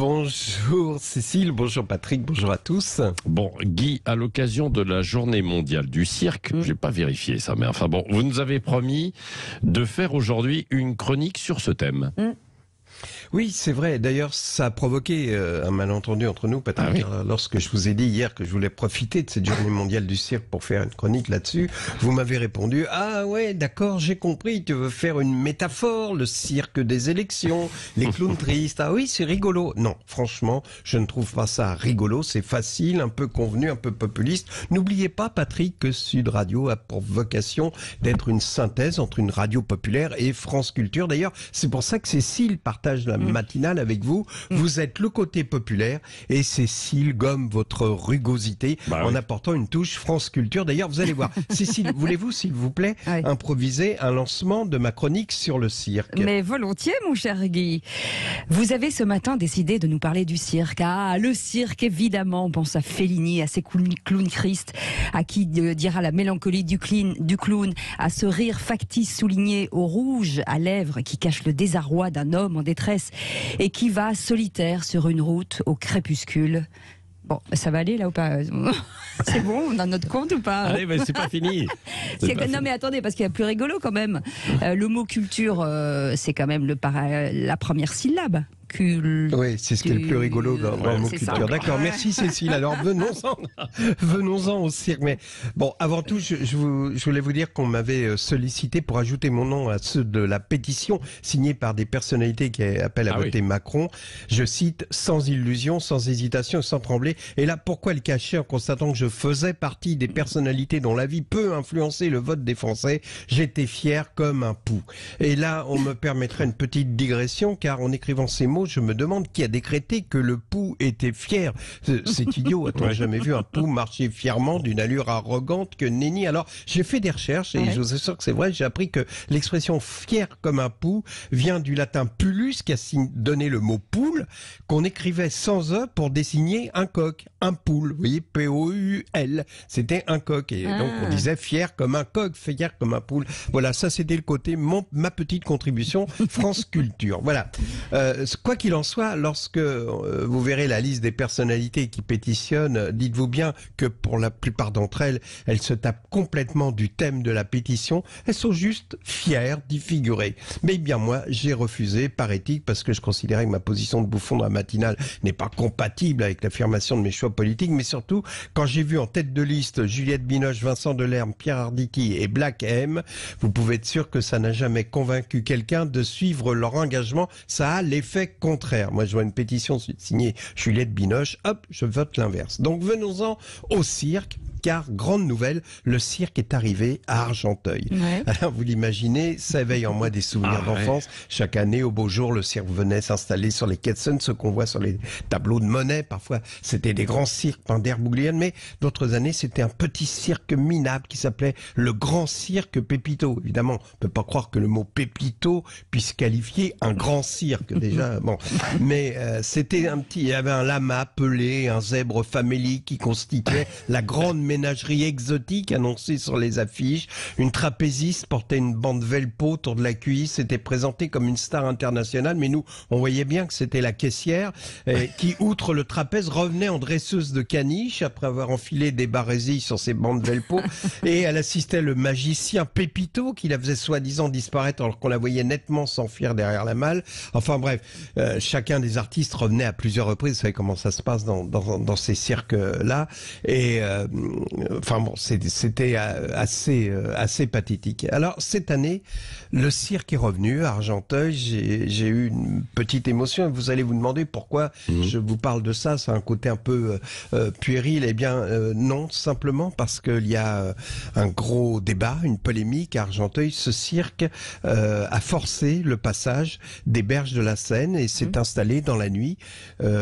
Bonjour Cécile, bonjour Patrick, bonjour à tous. Bon, Guy, à l'occasion de la journée mondiale du cirque, j'ai pas vérifié ça, mais enfin bon, vous nous avez promis de faire aujourd'hui une chronique sur ce thème. Oui, c'est vrai. D'ailleurs, ça a provoqué un malentendu entre nous, Patrick. Ah oui. Lorsque je vous ai dit hier que je voulais profiter de cette journée mondiale du cirque pour faire une chronique là-dessus, vous m'avez répondu « Ah ouais, d'accord, j'ai compris, tu veux faire une métaphore, le cirque des élections, les clowns tristes. Ah oui, c'est rigolo. » Non, franchement, je ne trouve pas ça rigolo. C'est facile, un peu convenu, un peu populiste. N'oubliez pas, Patrick, que Sud Radio a pour vocation d'être une synthèse entre une radio populaire et France Culture. D'ailleurs, c'est pour ça que Cécile partage la matinale avec vous. Vous êtes le côté populaire et Cécile gomme votre rugosité en apportant une touche France Culture. D'ailleurs, vous allez voir. Cécile, voulez-vous, s'il vous plaît, improviser un lancement de ma chronique sur le cirque? Mais volontiers, mon cher Guy. Vous avez ce matin décidé de nous parler du cirque. Ah, le cirque, évidemment. On pense à Fellini, à ses clowns tristes, à qui dira la mélancolie du clown, à ce rire factice souligné au rouge à lèvres qui cache le désarroi d'un homme en détresse et qui va solitaire sur une route au crépuscule. Bon, ça va aller là ou pas? C'est bon, on a notre compte ou pas? Allez, mais c'est pas fini. Non mais attendez, parce qu'il y a plus rigolo quand même. Le mot culture, c'est quand même la première syllabe. Oui, c'est ce qui est le plus rigolo dans le mot culture. D'accord, merci Cécile. Alors venons-en au cirque. Mais bon, avant tout, je voulais vous dire qu'on m'avait sollicité pour ajouter mon nom à ceux de la pétition signée par des personnalités qui appellent à voter Macron. Je cite, sans illusion, sans hésitation, sans trembler. Et là, pourquoi le cacher en constatant que je faisais partie des personnalités dont la vie peut influencer le vote des Français? J'étais fier comme un pou. Et là, on me permettrait une petite digression, car en écrivant ces mots, je me demande qui a décrété que le pou était fier. C'est idiot, a-t-on jamais vu un pou marcher fièrement d'une allure arrogante que nenni? Alors, j'ai fait des recherches et je vous assure que c'est vrai, j'ai appris que l'expression fier comme un pou vient du latin pullus qui a donné le mot poule, qu'on écrivait sans E pour désigner un coq, un poule. Vous voyez, P-O-U-L. C'était un coq. Et donc, on disait fier comme un coq, fier comme un poule. Voilà, ça c'était le côté, ma petite contribution France Culture. Voilà. Quoi qu'il en soit, lorsque vous verrez la liste des personnalités qui pétitionnent, dites-vous bien que pour la plupart d'entre elles, elles se tapent complètement du thème de la pétition. Elles sont juste fières d'y figurer. Mais bien moi, j'ai refusé par éthique parce que je considérais que ma position de bouffon dans la matinale n'est pas compatible avec l'affirmation de mes choix politiques, mais surtout quand j'ai vu en tête de liste Juliette Binoche, Vincent Delerme, Pierre Arditi et Black M, vous pouvez être sûr que ça n'a jamais convaincu quelqu'un de suivre leur engagement. Ça a l'effet contraire. Moi, je vois une pétition signée Juliette Binoche, hop, je vote l'inverse. Donc venons-en au cirque. Car, grande nouvelle, le cirque est arrivé à Argenteuil. Alors, vous l'imaginez, ça éveille en moi des souvenirs d'enfance. Chaque année, au beau jour, le cirque venait s'installer sur les quais de Seine, ce qu'on voit sur les tableaux de Monet. Parfois, c'était des grands cirques peints d'Herbouglienne, mais d'autres années, c'était un petit cirque minable qui s'appelait le Grand Cirque Pépito. Évidemment, on ne peut pas croire que le mot Pépito puisse qualifier un grand cirque, déjà. Bon. Mais c'était il y avait un lama pelé, un zèbre famélique qui constituait la grande ménagerie exotique annoncée sur les affiches. Une trapéziste portait une bande velpo autour de la cuisse, était présentée comme une star internationale, mais nous, on voyait bien que c'était la caissière qui, outre le trapèze, revenait en dresseuse de caniche après avoir enfilé des barésilles sur ses bandes velpo, et elle assistait le magicien Pépito qui la faisait soi-disant disparaître alors qu'on la voyait nettement s'enfuir derrière la malle. Enfin bref, chacun des artistes revenait à plusieurs reprises. Vous savez comment ça se passe dans ces cirques-là. Et enfin bon, c'était assez pathétique. Alors cette année, le cirque est revenu à Argenteuil. J'ai eu une petite émotion. Vous allez vous demander pourquoi je vous parle de ça. C'est un côté un peu puéril. Eh bien non, simplement parce qu'il y a un gros débat, une polémique à Argenteuil. Ce cirque a forcé le passage des berges de la Seine et s'est installé dans la nuit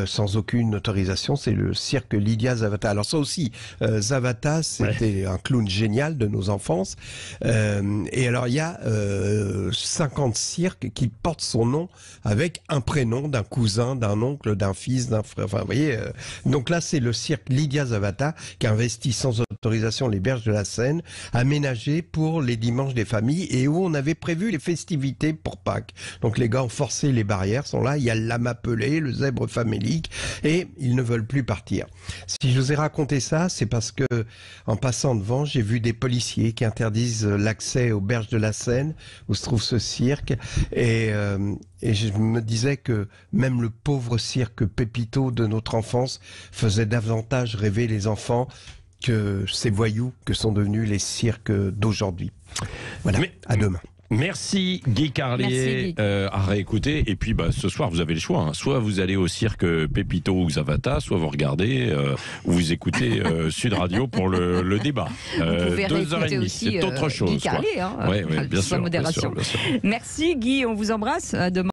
sans aucune autorisation. C'est le cirque Lydia Zavata. Alors ça aussi, Zavata Zavata, c'était un clown génial de nos enfances. Et alors, il y a 50 cirques qui portent son nom avec un prénom d'un cousin, d'un oncle, d'un fils, d'un frère. Enfin, vous voyez. Donc là, c'est le cirque Lydia Zavata qui investit sans autorisation les berges de la Seine, aménagé pour les dimanches des familles et où on avait prévu les festivités pour Pâques. Donc les gars ont forcé les barrières, sont là. Il y a le lama pelé, le zèbre famélique et ils ne veulent plus partir. Si je vous ai raconté ça, c'est parce que en passant devant, j'ai vu des policiers qui interdisent l'accès aux berges de la Seine où se trouve ce cirque et je me disais que même le pauvre cirque Pépito de notre enfance faisait davantage rêver les enfants que ces voyous que sont devenus les cirques d'aujourd'hui. Voilà, à demain. Merci Guy Carlier, à réécouter. Et puis ce soir vous avez le choix, soit vous allez au cirque Pépito ou Zavata, soit vous regardez ou vous écoutez Sud Radio pour le débat. 2h30, c'est autre chose. Guy Carlier, bien sûr, modération. bien sûr. Merci Guy, on vous embrasse, à demain.